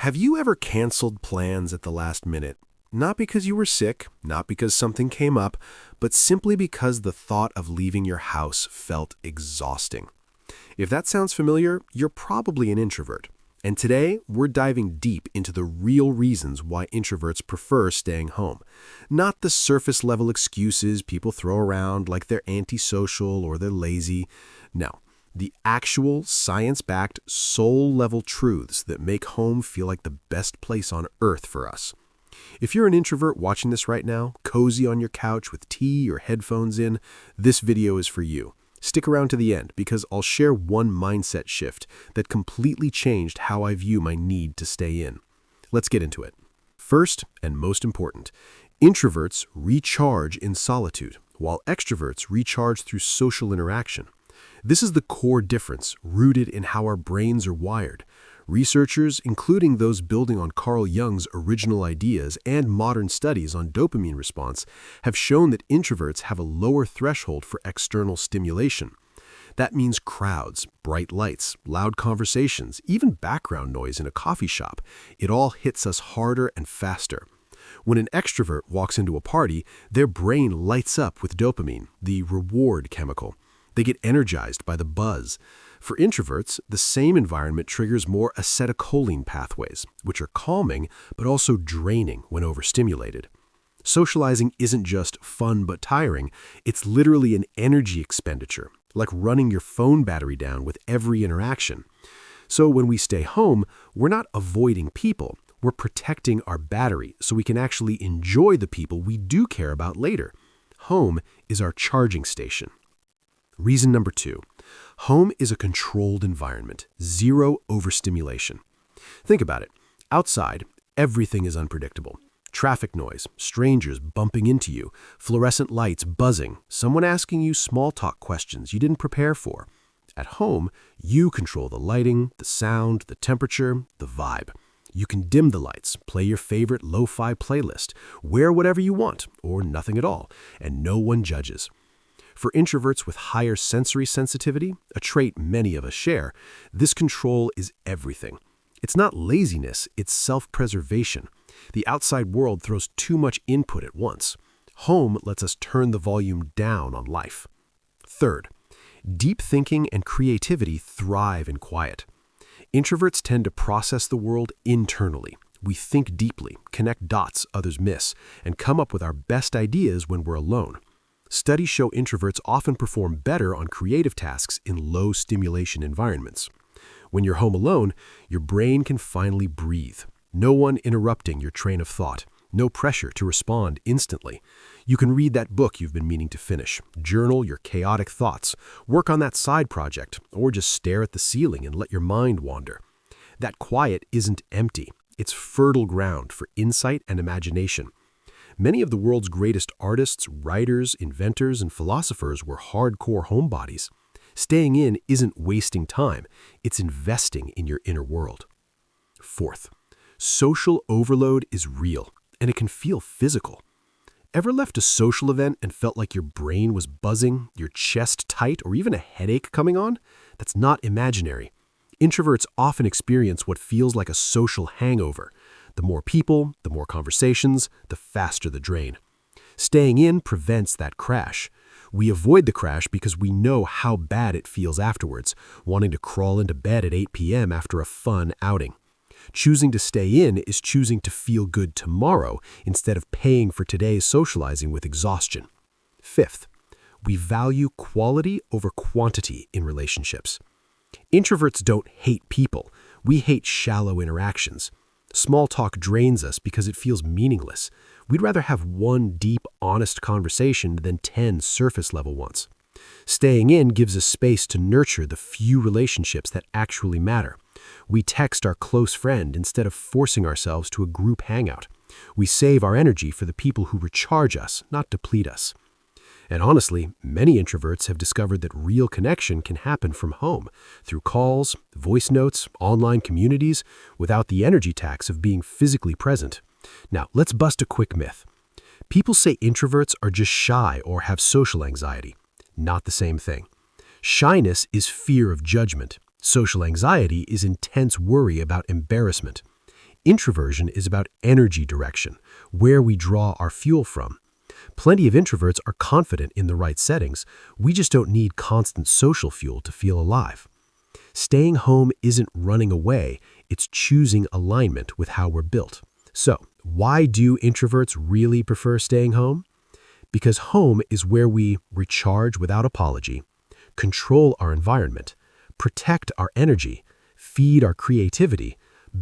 Have you ever canceled plans at the last minute? Not because you were sick, not because something came up, but simply because the thought of leaving your house felt exhausting. If that sounds familiar, you're probably an introvert. And today, we're diving deep into the real reasons why introverts prefer staying home. Not the surface-level excuses people throw around like they're antisocial or they're lazy. No, the actual science-backed soul-level truths that make home feel like the best place on earth for us. If you're an introvert watching this right now, cozy on your couch with tea or headphones in, this video is for you. Stick around to the end because I'll share one mindset shift that completely changed how I view my need to stay in. Let's get into it. First, and most important, introverts recharge in solitude, while extroverts recharge through social interaction. This is the core difference rooted in how our brains are wired. Researchers, including those building on Carl Jung's original ideas and modern studies on dopamine response, have shown that introverts have a lower threshold for external stimulation. That means crowds, bright lights, loud conversations, even background noise in a coffee shop. It all hits us harder and faster. When an extrovert walks into a party, their brain lights up with dopamine, the reward chemical. They get energized by the buzz. For introverts, the same environment triggers more acetylcholine pathways, which are calming but also draining when overstimulated. Socializing isn't just fun but tiring, it's literally an energy expenditure, like running your phone battery down with every interaction. So when we stay home, we're not avoiding people, we're protecting our battery so we can actually enjoy the people we do care about later. Home is our charging station. Reason number 2. Home is a controlled environment, zero overstimulation. Think about it. Outside, everything is unpredictable. Traffic noise, strangers bumping into you, fluorescent lights buzzing, someone asking you small talk questions you didn't prepare for. At home, you control the lighting, the sound, the temperature, the vibe. You can dim the lights, play your favorite lo-fi playlist, wear whatever you want, or nothing at all, and no one judges. For introverts with higher sensory sensitivity, a trait many of us share, this control is everything. It's not laziness, it's self-preservation. The outside world throws too much input at once. Home lets us turn the volume down on life. Third, deep thinking and creativity thrive in quiet. Introverts tend to process the world internally. We think deeply, connect dots others miss, and come up with our best ideas when we're alone. Studies show introverts often perform better on creative tasks in low-stimulation environments. When you're home alone, your brain can finally breathe. No one interrupting your train of thought. No pressure to respond instantly. You can read that book you've been meaning to finish, journal your chaotic thoughts, work on that side project, or just stare at the ceiling and let your mind wander. That quiet isn't empty. It's fertile ground for insight and imagination. Many of the world's greatest artists, writers, inventors, and philosophers were hardcore homebodies. Staying in isn't wasting time, it's investing in your inner world. Fourth, social overload is real, and it can feel physical. Ever left a social event and felt like your brain was buzzing, your chest tight, or even a headache coming on? That's not imaginary. Introverts often experience what feels like a social hangover. The more people, the more conversations, the faster the drain. Staying in prevents that crash. We avoid the crash because we know how bad it feels afterwards, wanting to crawl into bed at 8 p.m. after a fun outing. Choosing to stay in is choosing to feel good tomorrow instead of paying for today's socializing with exhaustion. Fifth, we value quality over quantity in relationships. Introverts don't hate people. We hate shallow interactions. Small talk drains us because it feels meaningless. We'd rather have one deep, honest conversation than 10 surface-level ones. Staying in gives us space to nurture the few relationships that actually matter. We text our close friend instead of forcing ourselves to a group hangout. We save our energy for the people who recharge us, not deplete us. And honestly, many introverts have discovered that real connection can happen from home, through calls, voice notes, online communities, without the energy tax of being physically present. Now, let's bust a quick myth. People say introverts are just shy or have social anxiety. Not the same thing. Shyness is fear of judgment. Social anxiety is intense worry about embarrassment. Introversion is about energy direction, where we draw our fuel from. Plenty of introverts are confident in the right settings. We just don't need constant social fuel to feel alive. Staying home isn't running away, it's choosing alignment with how we're built. So, why do introverts really prefer staying home? Because home is where we recharge without apology, control our environment, protect our energy, feed our creativity,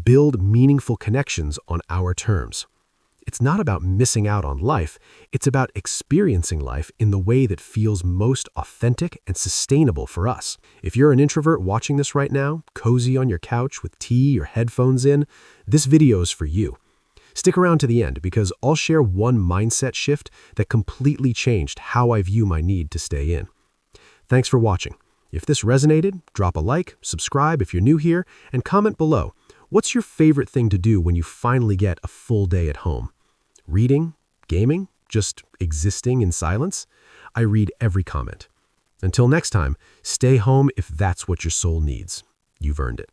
build meaningful connections on our terms. It's not about missing out on life, it's about experiencing life in the way that feels most authentic and sustainable for us. If you're an introvert watching this right now, cozy on your couch with tea or headphones in, this video is for you. Stick around to the end because I'll share one mindset shift that completely changed how I view my need to stay in. Thanks for watching. If this resonated, drop a like, subscribe if you're new here, and comment below. What's your favorite thing to do when you finally get a full day at home? Reading? Gaming? Just existing in silence? I read every comment. Until next time, stay home if that's what your soul needs. You've earned it.